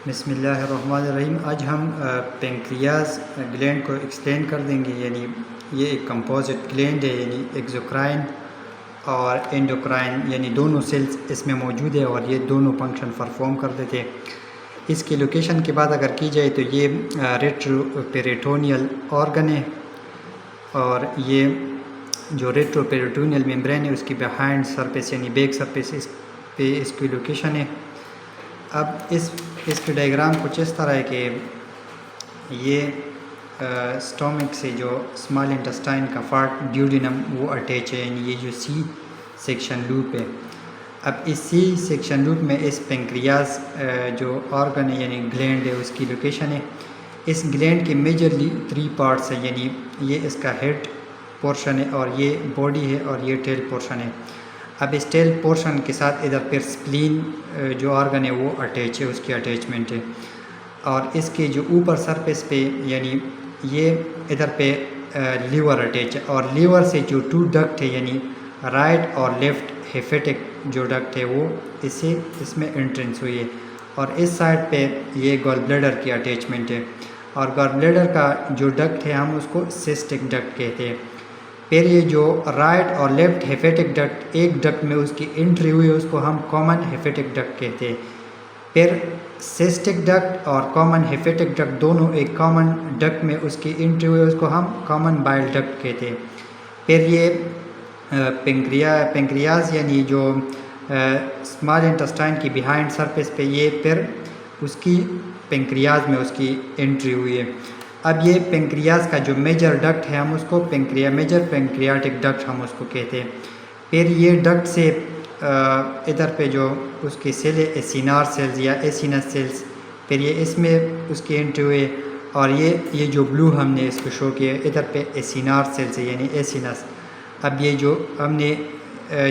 बिस्मिल्लाहिर्रहमानिर्रहीम। आज हम पेंक्रियाज ग्लैंड को एक्सप्लेन कर देंगे। यानी ये एक कंपोजिट ग्लैंड है, यानी एक्सोक्राइन और एंडोक्राइन यानी दोनों सेल्स इसमें मौजूद है और ये दोनों फंक्शन परफॉर्म कर देते हैं। इसकी लोकेशन की बात अगर की जाए तो ये रेट्रोपेरिटोनियल ऑर्गन है और ये जो रेट्रोपेरिटोनियल मेम्ब्रेन है उसकी बिहाइंड सरफेस यानी बैक सरफेस इस पे इसकी लोकेशन है। अब इसके डायग्राम कुछ इस तरह है कि ये स्टोमक से जो स्मॉल इंटेस्टाइन का पार्ट ड्यूडिनम वो अटैच है, यानी ये जो सी सेक्शन लूप है। अब इस सी सेक्शन लूप में इस पेंक्रियाज जो ऑर्गन है यानी ग्लैंड है उसकी लोकेशन है। इस ग्लैंड के मेजरली 3 पार्ट्स हैं, यानी ये इसका हेड पोर्शन है और ये बॉडी है और ये टेल पोर्शन है। अब इस टेल पोर्शन के साथ इधर फिर स्प्लीन जो ऑर्गन है वो अटैच है, उसकी अटैचमेंट है। और इसके जो ऊपर सरफेस पे यानी ये इधर पे लीवर अटैच है और लीवर से जो 2 डक्ट है यानी राइट और लेफ़्ट हेपेटिक जो डक्ट है वो इसमें एंट्रेंस हुई है। और इस साइड पे ये गॉल ब्लैडर की अटैचमेंट है और गॉल ब्लैडर का जो डक्ट है हम उसको सिस्टिक डक्ट कहते हैं। फिर ये जो राइट और लेफ़्ट हेपेटिक डक्ट एक डक्ट में उसकी एंट्री हुई है उसको हम कॉमन हेपेटिक डक्ट कहते हैं। फिर सिस्टिक डक्ट और कॉमन हेपेटिक डक्ट दोनों एक कॉमन डक्ट में उसकी एंट्री हुई है उसको हम कॉमन बाइल डक्ट कहते हैं। फिर ये पेंक्रियाज यानी जो स्मॉल इंटेस्टाइन की बिहाइंड सरफेस पे ये फिर उसकी पेंक्रियाज में उसकी एंट्री हुई है। अब ये पेंक्रियाज का जो मेजर डक्ट है हम उसको मेजर पेंक्रियाटिक डक्ट हम उसको कहते हैं। फिर ये डक्ट से इधर पे जो उसकी सेल है एसिनार सेल्स या एसिनस सेल्स, फिर ये इसमें उसकी एंट्री हुई और ये जो ब्लू हमने इसको शो किया इधर पे एसिनार सेल्स है यानी एसिनस। अब ये जो हमने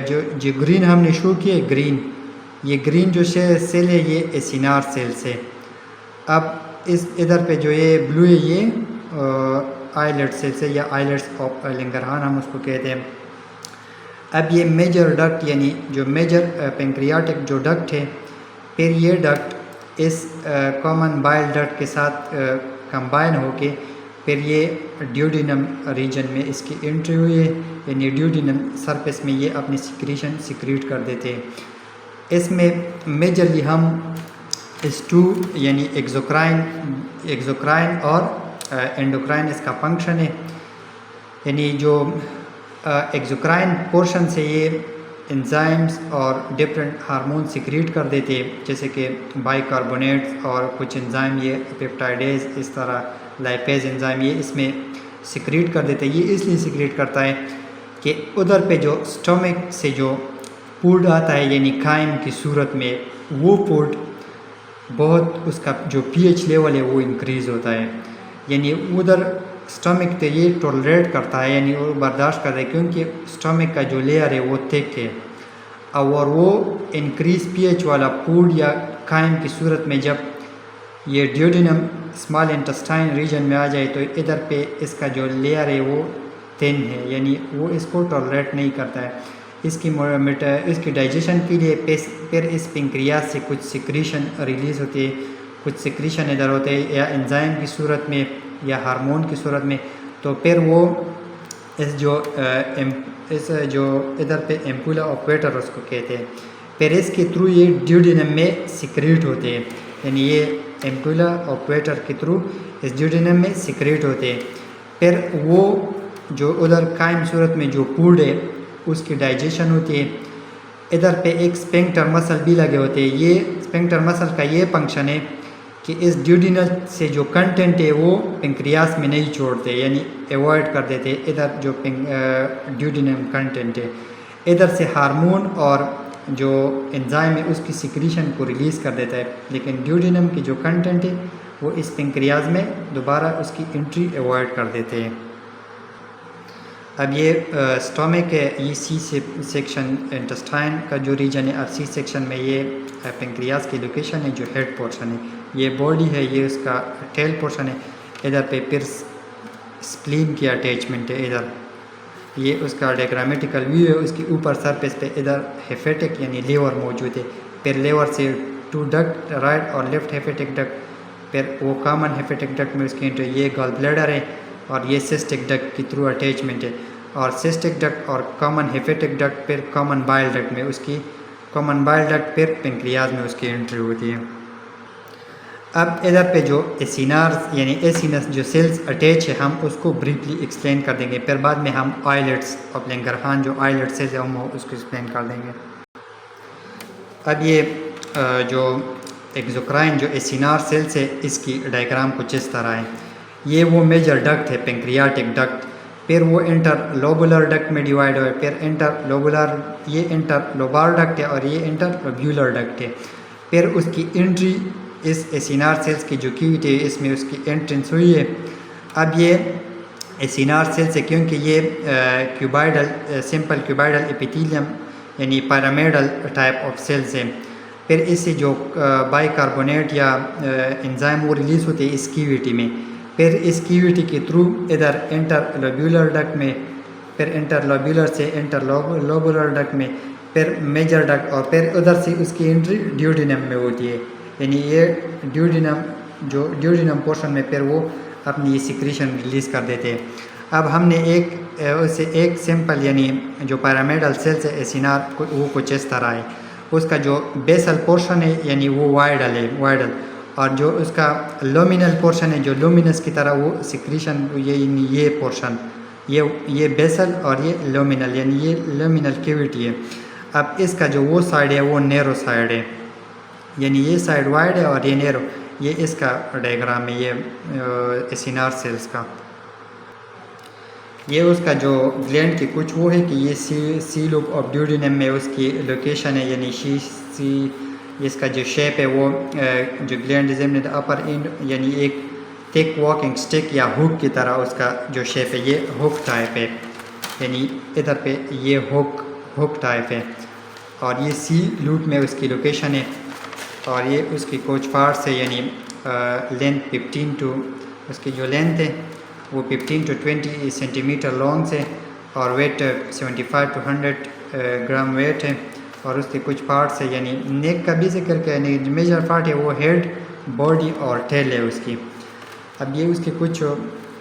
जो ग्रीन हमने शो किया ये ग्रीन जो सेल है ये एसिनार सेल्स है। अब इस इधर पे जो ये ब्लू है ये आइलेट सेल्स है या आइलेट्स ऑफ लैंगरहान हम उसको कहते हैं। अब ये मेजर डक्ट यानी जो मेजर पेंक्रियाटिक जो डक्ट है फिर ये डक्ट इस कॉमन बाइल डक्ट के साथ कंबाइन होके फिर ये ड्यूडिनम रीजन में इसकी एंट्री हुई है, यानी ड्यूडिनम सरफेस में ये अपनी सिक्रीशन सिक्रीट कर देते हैं। इसमें मेजरली हम इस 2 यानी एक्सोक्राइन और एंडोक्राइन इसका फंक्शन है। यानी जो एक्सोक्राइन पोर्शन से ये एंजाइम्स और डिफरेंट हार्मोन सिक्रीट कर देते हैं, जैसे कि बाइकार्बोनेट्स और कुछ एंजाइम ये पेप्टाइडेज इस तरह लाइपेज एंजाइम ये इसमें सिक्रीट कर देते हैं। ये इसलिए सिक्रीट करता है कि उधर पे जो स्टोमक से जो फूड आता है यानी काइम की सूरत में वो फूड बहुत उसका जो pH लेवल है वो इंक्रीज़ होता है, यानी उधर स्टमक तो ये टॉलरेट करता है यानी वो बर्दाश्त करता है क्योंकि स्टमक का जो लेयर है वो थिक है। और वो इंक्रीज pH वाला फूड या काइम की सूरत में जब ये ड्यूडिनम स्मॉल इंटेस्टाइन रीजन में आ जाए तो इधर पे इसका जो लेयर है वो थिन है, यानी वो इसको टॉलरेट नहीं करता है। इसकी डाइजेशन के लिए फिर इस पेंक्रियाज से कुछ सिक्रीशन रिलीज़ होती है, कुछ सिक्रीशन इधर होते हैं या एंजाइम की सूरत में या हार्मोन की सूरत में। तो फिर वो इस जो इधर पे एम्पुला ऑपरेटर उसको कहते हैं, फिर इसके थ्रू ये ड्यूडिनम में सिक्रीट होते हैं, यानी ये एम्पुला ऑपरेटर के थ्रू इस ड्यूडिनम में सिक्रीट होते हैं। फिर वो जो उधर कायम सूरत में जो फूड है उसकी डाइजेशन होती है। इधर पे एक स्फिंक्टर मसल भी लगे होते हैं। ये स्फिंक्टर मसल का ये फंक्शन है कि इस ड्यूडिनल से जो कंटेंट है वो पेंक्रियाज में नहीं छोड़ते, यानी अवॉइड कर देते। इधर जो ड्यूडिनम कंटेंट है इधर से हार्मोन और जो एंजाइम है उसकी सिक्रीशन को रिलीज़ कर देता है, लेकिन ड्यूडिनम की जो कंटेंट है वो इस पेंक्रियाज में दोबारा उसकी एंट्री अवॉइड कर देते हैं। अब ये स्टोमक है, ये सी सेक्शन इंटेस्टाइन का जो रीजन है, अब सी सेक्शन में ये पेंक्रियाज की लोकेशन है जो हेड पोर्शन है। ये बॉडी है, ये उसका टेल पोर्शन है। इधर पे फिर स्प्लीन की अटैचमेंट है, इधर ये उसका डायग्रामेटिकल व्यू है। उसके ऊपर सरफेस पे इधर हेपेटिक यानी लीवर मौजूद है। फिर लीवर से टू डक्ट, राइट और लेफ्ट हेपेटिक डक्ट, फिर वो कॉमन हेपेटिक डक्ट में उसकी एंट्री, ये गॉल ब्लैडर है और ये सिस्टिक डक्ट के थ्रू अटैचमेंट है। और सिस्टिक डक्ट और कॉमन हेपेटिक डक्ट फिर कॉमन बाइल डक्ट में उसकी, कॉमन बाइल डक्ट फिर पेंक्रियाज में उसकी एंट्री होती है। अब इधर पे जो एसिनार्स यानी एसिनस जो सेल्स अटैच है हम उसको ब्रीफली एक्सप्लेन कर देंगे, फिर बाद में हम आइलेट्स और लैंगरहान जो आइलेट सेल्स है हम उसको एक्सप्लेन कर देंगे। अब ये जो एक्सोक्राइन जो एसिनार सेल्स है इसकी डायग्राम कुछ इस तरह है। ये वो मेजर डक्ट है पेंक्रियाटिक डक्ट, फिर वो इंटरलोबुलर डक्ट में डिवाइड हुआ है, फिर इंटरलोबुलर ये इंटरलोबार डक्ट है और ये इंटरलोब्यूलर डक्ट है। फिर उसकी एंट्री इस एसिनार सेल्स की जो क्यूविटी है इसमें उसकी एंट्रेंस हुई है। अब ये एसिनार सेल्स है क्योंकि ये क्यूबाइडल सिंपल क्यूबाइडल एपिथेलियम यानी पिरामिडल टाइप ऑफ सेल्स है। फिर इससे जो बाइकार्बोनेट या एंजाइम वो रिलीज़ होते हैं इस क्यूविटी में, फिर इस क्यूविटी के थ्रू इधर इंटरलोब्यूलर डक्ट में, फिर इंटरलोब्यूलर से इंटरलोबुलर डक्ट में, फिर मेजर डक्ट और फिर उधर से उसकी एंट्री ड्यूडेनम में होती है। यानी ये ड्यूडेनम पोर्शन में फिर वो अपनी सिक्रीशन रिलीज़ कर देते हैं। अब हमने उससे एक सिंपल यानी जो पिरामिडल सेल्स है एसिनार वो कुछ इस तरह है। उसका जो बेसल पोर्शन है यानी वो वाइडल और जो उसका लुमिनल पोर्शन है जो लुमिनस की तरह वो सिक्रीशन ये पोर्शन ये बेसल और ये लुमिनल यानी ये लुमिनल कैविटी है। अब इसका जो वो साइड है वो नैरो साइड है, यानी ये साइड वाइड है और ये नैरो, ये इसका डायग्राम है ये एसिनार सेल्स का। ये उसका जो ग्लैंड की कुछ वो है कि ये सी लूप ऑफ ड्यूडेनम में उसकी लोकेशन है, यानी सी इसका जो शेप है वो जो gland is in the upper and यानी एक थिक वॉकिंग स्टिक या हुक की तरह उसका जो शेप है ये हुक टाइप है, यानी इधर पे ये हुक टाइप है और ये सी लूप में उसकी लोकेशन है। और ये उसकी कुछ पार्ट्स है यानी लेंथ 15 टू उसकी जो लेंथ है वो 15 टू 20 सेंटीमीटर लॉन्ग है और वेट 75 टू 100 ग्राम वेट है। और उसके कुछ पार्ट्स है यानी नेक का भी जिक्र किया, यानी मेजर पार्ट है वो हेड, बॉडी और टेल है उसकी। अब ये उसके कुछ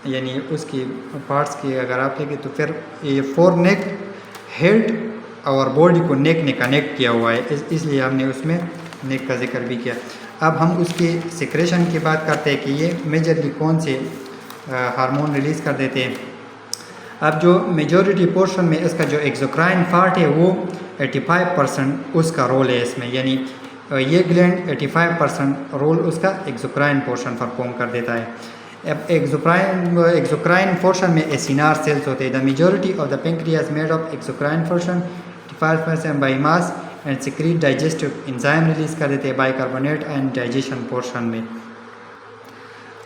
यानी उसकी पार्ट्स की अगर आप लेंगे तो फिर ये फोर नेक, हेड और बॉडी को नेक ने कनेक्ट किया हुआ है, इसलिए हमने उसमें नेक का जिक्र भी किया। अब हम उसकी सिक्रेशन की बात करते हैं कि ये मेजरली कौन से हार्मोन रिलीज़ कर देते हैं। अब जो मेजॉरिटी पोर्शन में इसका जो एक्सोक्राइन पार्ट है वो 85% उसका रोल है इसमें, यानी ये ग्लैंड 85% रोल उसका एक्सोक्राइन पोर्शन परफॉर्म कर देता है। अब एक्सोक्राइन पोर्शन में एसिनार सेल्स होते हैं। The majority of the pancreas made of exocrine portion 85% by mass and secrete digestive enzyme release कर देते हैं बाइकार्बोनेट एंड डाइजेशन पोर्शन में।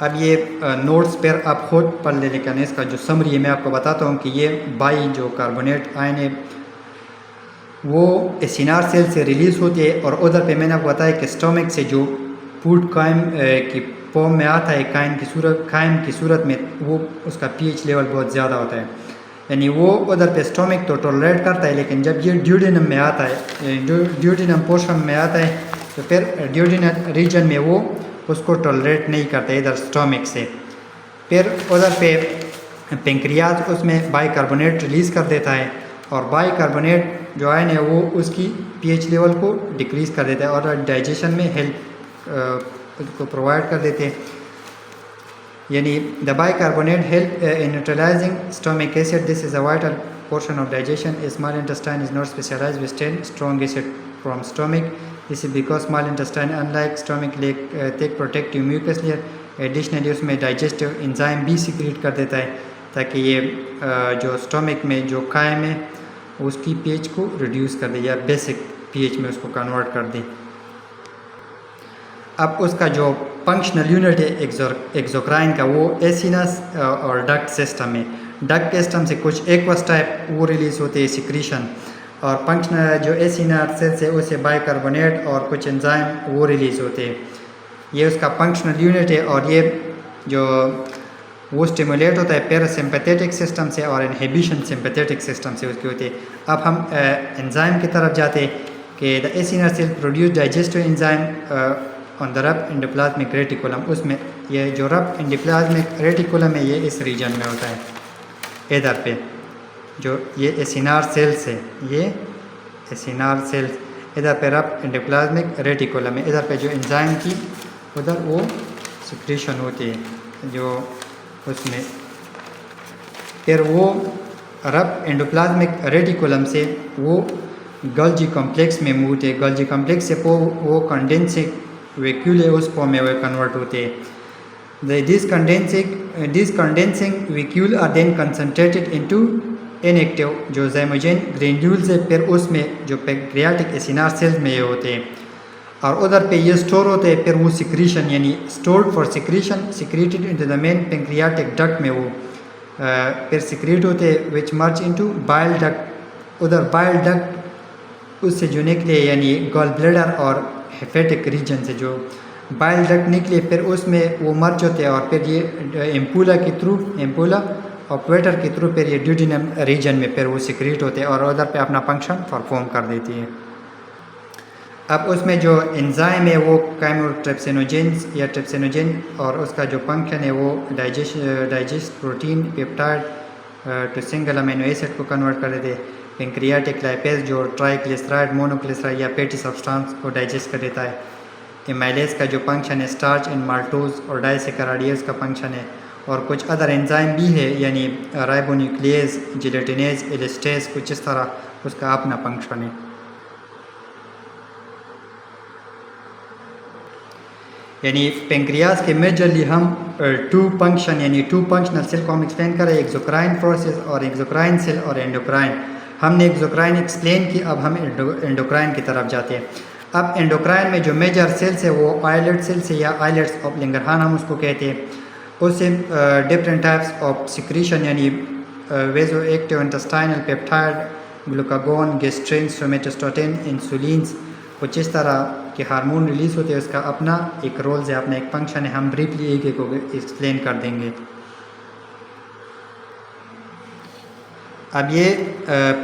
अब ये नोट्स पर आप खुद पढ़ ले, लेकिन इसका जो समरी है मैं आपको बताता हूँ कि ये बाई जो कार्बोनेट आयन है वो एसिनार सेल से रिलीज़ होती है और उधर पे मैंने आपको बताया कि स्टोमक से जो फूड कायम की फॉर्म में आता है कायम की सूरत में वो उसका पीएच लेवल बहुत ज़्यादा होता है, यानी वो उधर पे स्टोमक तो टॉलरेट करता है, लेकिन जब ये ड्यूडेनम में आता है ड्यूडेनम पोर्शन में आता है तो फिर ड्यूडेनल रीजन में वो उसको टॉलरेट नहीं करता इधर स्टोमक से। फिर उधर पे पेंक्रियाज उसमें बाइकार्बोनेट रिलीज़ कर देता है और बाइकार्बोनेट जो आयन है वो उसकी पीएच लेवल को डिक्रीज़ कर देता है और डाइजेशन में हेल्प को प्रोवाइड कर देते हैं। यानी the bicarbonate help in neutralising stomach acid, this is a vital portion of digestion. A small intestine is not specialized with 10 strong acid from stomach. This is because small intestine unlike stomach take protective mucus layer. Additionally उसमें digestive enzyme भी secrete कर देता है ताकि ये जो stomach में जो कायम है उसकी pH को reduce कर दे या basic pH में उसको convert कर दे। अब उसका जो फंक्शनल यूनिट है एक्सोक्राइन का वो एसिनस और डक्ट सिस्टम है। डक्ट सिस्टम से कुछ एक्वस टाइप वो रिलीज़ होते हैं सिक्रीशन और फंक्शनल जो एसिनर सेल से उससे बाइकार्बोनेट और कुछ एंजाइम वो रिलीज़ होते हैं। ये उसका फंक्शनल यूनिट है और ये जो वो स्टिमुलेट होता है पैरासिम्पैथेटिक सिस्टम से और इनहिबिशन सिंपैथेटिक सिस्टम से उसकी होती है। अब हम एंजाइम की तरफ जाते हैं कि the acinar cell produce digestive enzyme on the rough endoplasmic reticulum, उसमें ये जो रफ एंडोप्लाज्मिक रेटिकुलम है ये इस रीजन में होता है। इधर पे जो ये एसिनार सेल्स है, ये एसिनार सेल्स, इधर पे रफ एंडोप्लाज्मिक रेटिकुलम है, इधर पे जो एंजाइम की उधर वो सिक्रीशन होती है जो उसमें, फिर वो रफ एंडोप्लाज्मिक रेटिकुलम से वो गोल्जी कॉम्प्लेक्स में मूव होते हैं। गोल्जी कॉम्प्लेक्स से वो कंडेंसिंग वैक्यूल है उस फॉर्म में वो कन्वर्ट होते हैं। These condensing vacuole are then concentrated into inactive जो zymogen granules है, फिर उसमें जो पैंक्रियाटिक एसिनार सेल्स में ये होते हैं और उधर पे ये स्टोर होते हैं। फिर वो सिक्रीशन यानी stored for secretion secreted into the main pancreatic duct में वो फिर सिक्रीट होते हैं विच मर्ज इनटू बाइल डक्ट। उधर बाइल डक्ट उससे जो निकले यानी गॉल ब्लैडर और हेपेटिक रीजन से जो बाइल डक्ट निकले, फिर उसमें वो मर्ज होते हैं और फिर ये एम्पूला के थ्रू, एम्पूला और प्वेटर के थ्रू फिर ये ड्यूडिनम रीजन में फिर वो सिक्रीट होते हैं और उधर पे अपना फंक्शन परफॉर्म कर देती है। अब उसमें जो एंजाइम है वो काइमोट्रिप्सिनोजेंस या ट्रिप्सिनोजेन और उसका जो फंक्शन है वो digest protein peptide to single amino acid को कन्वर्ट कर देते हैं। पेंक्रियाटिक लाइपेज जो ट्राइग्लिसराइड, मोनोग्लिसराइड या फैटी सब्सटेंस को डाइजेस्ट कर देता है। एमाइलेज का जो फंक्शन है स्टार्च इन माल्टोज और डाइसेकेराइडेज का फंक्शन है और कुछ अदर एंजाइम भी है यानी राइबोन्यूक्लियेज, जिलेटिनेज, एलिस्टेज, कुछ इस तरह उसका अपना फंक्शन है। यानी पेंक्रियाज के मेजरली हम टू फंक्शन यानी टू फंक्शनल सेल को हम एक्सप्लेन करें, एक्सोक्राइन प्रोसेस और एक्सोक्राइन सेल और एंडोक्राइन। हमने एक्सोक्राइन एक्सप्लेन की, अब हम एंडोक्राइन की तरफ जाते हैं। अब एंडोक्राइन में जो मेजर सेल्स है वो आइलेट सेल्स है या आइलेट्स ऑफ लैंगरहान हम उसको कहते हैं। उससे डिफरेंट टाइप्स ऑफ सिक्रीशन यानी vaso active intestinal peptide, glucagon, gastrin, somatostatin, insulin, कुछ इस तरह के हार्मोन रिलीज होते हैं। उसका अपना एक रोल है, अपना एक फंक्शन है। हम ब्रीफली एक एक को एक्सप्लेन कर देंगे। अब ये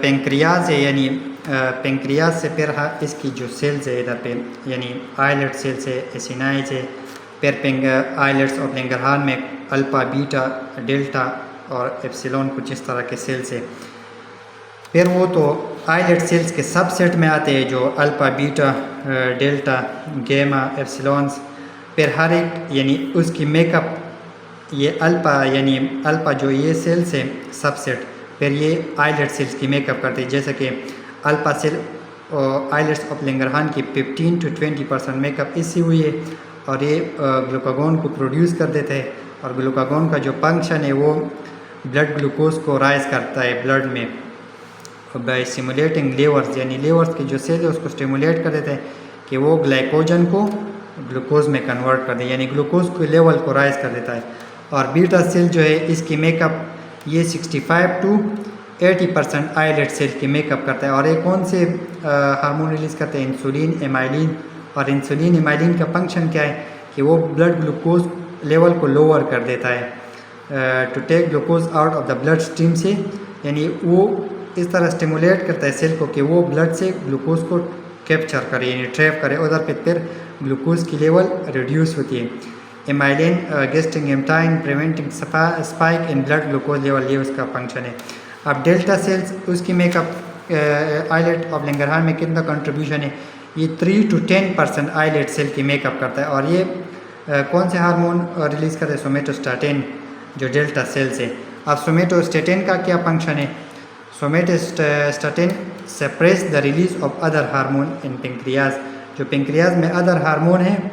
पेंक्रियाज है यानी पेंक्रियाज से फिर इसकी जो सेल्स है इधर पे यानी आइलेट सेल्स है, एसिनाइज है, फिर आइलेट्स ऑफ लैंगरहान में अल्फा, बीटा, डेल्टा और एप्सिलॉन कुछ इस तरह के सेल्स है। फिर वो तो आइलेट सेल्स के सबसेट में आते हैं जो अल्फा, बीटा, डेल्टा, गेमा, एप्सिलॉन्स। फिर हर एक यानी उसकी मेकअप ये अल्फा यानी अल्फा जो ये सेल्स है सबसेट, फिर ये आइलेट सेल्स की मेकअप करते हैं। जैसे कि अल्फा सेल आइलेट्स ऑफ लैंगरहान की 15 to 20% मेकअप इससे हुई है और ये ग्लूकागोन को प्रोड्यूस कर देते हैं और ग्लूकागोन का जो फंक्शन है वो ब्लड ग्लूकोज को राइज करता है ब्लड में बाय स्टिमुलेटिंग लेवर्स यानी लेवर्स की जो सेल है उसको स्टिमुलेट कर देते हैं कि वो ग्लाइकोजन को ग्लूकोज में कन्वर्ट कर दे यानी ग्लूकोज के लेवल को राइज कर देता है। और बीटा सेल जो है इसकी मेकअप ये 65 to 80% आइलेट सेल की मेकअप करता है। और ये कौन से हार्मोन रिलीज़ करते हैं? Insulin, amylin. और इंसुलिन एमाइलिन का फंक्शन क्या है कि वो ब्लड ग्लूकोज लेवल को लोअर कर देता है to take glucose out of the blood stream से, यानी वो इस तरह स्टिमुलेट करता है सेल को कि वो ब्लड से ग्लूकोज को कैप्चर करे यानी ट्रैप करे, उधर फिर ग्लूकोज की लेवल रिड्यूस होती है। Amylin gastric emptying preventing spike in blood glucose level, ये उसका फंक्शन है। अब डेल्टा सेल्स उसकी मेकअप आइलेट ऑफ लैंगरहान में कितना कंट्रीब्यूशन है? ये 3 to 10% आइलेट सेल की मेकअप करता है। और ये कौन से हार्मोन रिलीज़ करते हैं? सोमेटोस्टेटिन जो डेल्टा सेल्स है। अब सोमेटोस्टेटिन का क्या फंक्शन है? Somatostatin suppress the release of other hormone in pancreas, जो पेंक्रियाज में अदर हार्मोन है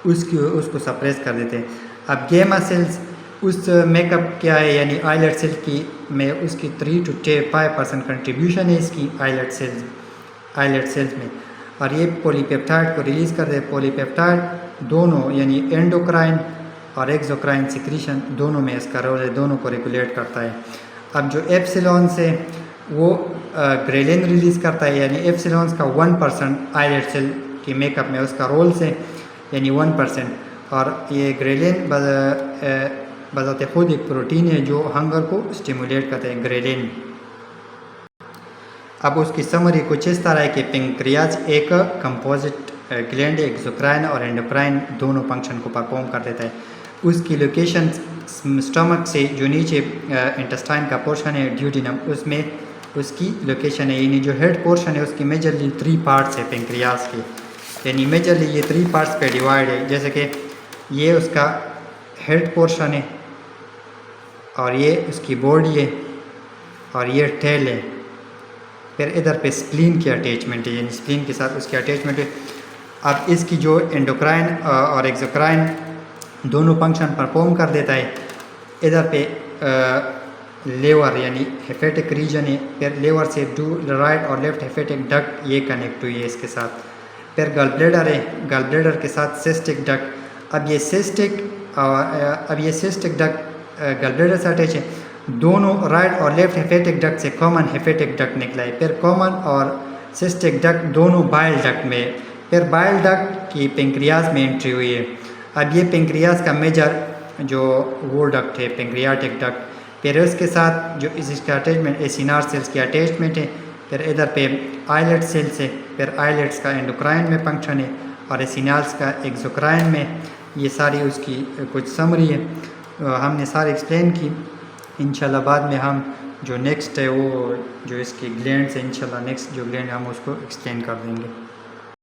उसको सप्रेस कर देते हैं। अब गेमा सेल्स उस मेकअप क्या है यानी आइलेट सेल की में उसकी 3 to 5% कंट्रीब्यूशन है इसकी आइलेट सेल्स में। और ये पॉलीपेप्टाइड को रिलीज़ कर दे। पॉलीपेप्टाइड दोनों यानी एंडोक्राइन और एक्सोक्राइन सिक्रीशन दोनों में इसका रोल है, दोनों को रेगुलेट करता है। अब जो एप्सिलॉन से वो ग्रेलिन रिलीज़ करता है यानी एप्सिलॉन्स का 1% आइलेट सेल की मेकअप में उसका रोल से यानी 1%। और ये ग्रेलिन बजाते खुद एक प्रोटीन है जो हंगर को स्टिमुलेट करते हैं, ग्रेलिन। अब उसकी समरी कुछ इस तरह है कि पेंक्रियाज एक कंपोजिट ग्लैंड एक्सोक्राइन और एंडोक्राइन दोनों फंक्शन को परफॉर्म कर देता है। उसकी लोकेशन स्टमक से जो नीचे इंटेस्टाइन का पोर्शन है ड्यूडिनम, उसमें उसकी लोकेशन है। यानी जो हेड पोर्शन है उसकी मेजरली 3 पार्ट्स है पेंक्रियाज की, यानी मेजरली ये 3 पार्ट्स पे डिवाइड है। जैसे कि ये उसका हेड पोर्शन है और ये उसकी बॉडी है और ये टेल है। फिर इधर पे स्प्लीन की अटैचमेंट है, यानी स्प्लीन के साथ उसकी अटैचमेंट है। अब इसकी जो एंडोक्राइन और एक्सोक्राइन दोनों फंक्शन परफॉर्म कर देता है। इधर पे लेवर यानी हेपेटिक रीजन है, फिर लेवर से टू राइट और लेफ्ट हेपेटिक डक्ट ये कनेक्ट हुई है इसके साथ। फिर गल ब्लैडर है, गल ब्लैडर के साथ सिस्टिक डक्ट। अब ये सिस्टिक डक्ट गल ब्लैडर से अटैच है। दोनों राइट और लेफ्ट हेपेटिक डक्ट से कॉमन हेपेटिक डक्ट निकला है। फिर कॉमन और सिस्टिक डक्ट दोनों बाइल डक्ट में, फिर बाइल डक्ट की पेंक्रियाज में एंट्री हुई है। अब ये पेंक्रियाज का मेजर जो वो डक्ट है पेंक्रियाटिक डक्ट। फिर उसके साथ जो इसका अटैचमेंट एसिनार सेल्स की अटैचमेंट है। फिर इधर पे आइलेट सेल्स है, फिर आइलेट्स का एंडोक्राइन में फंक्शन है और एसिनाल्स का एक्सोक्राइन में। ये सारी उसकी कुछ समरी है, हमने सारी एक्सप्लेन की। इंशाल्लाह बाद में हम जो नेक्स्ट है वो जो इसकी ग्लैंड्स है, इंशाल्लाह नेक्स्ट जो ग्लैंड हम उसको एक्सप्लेन कर देंगे।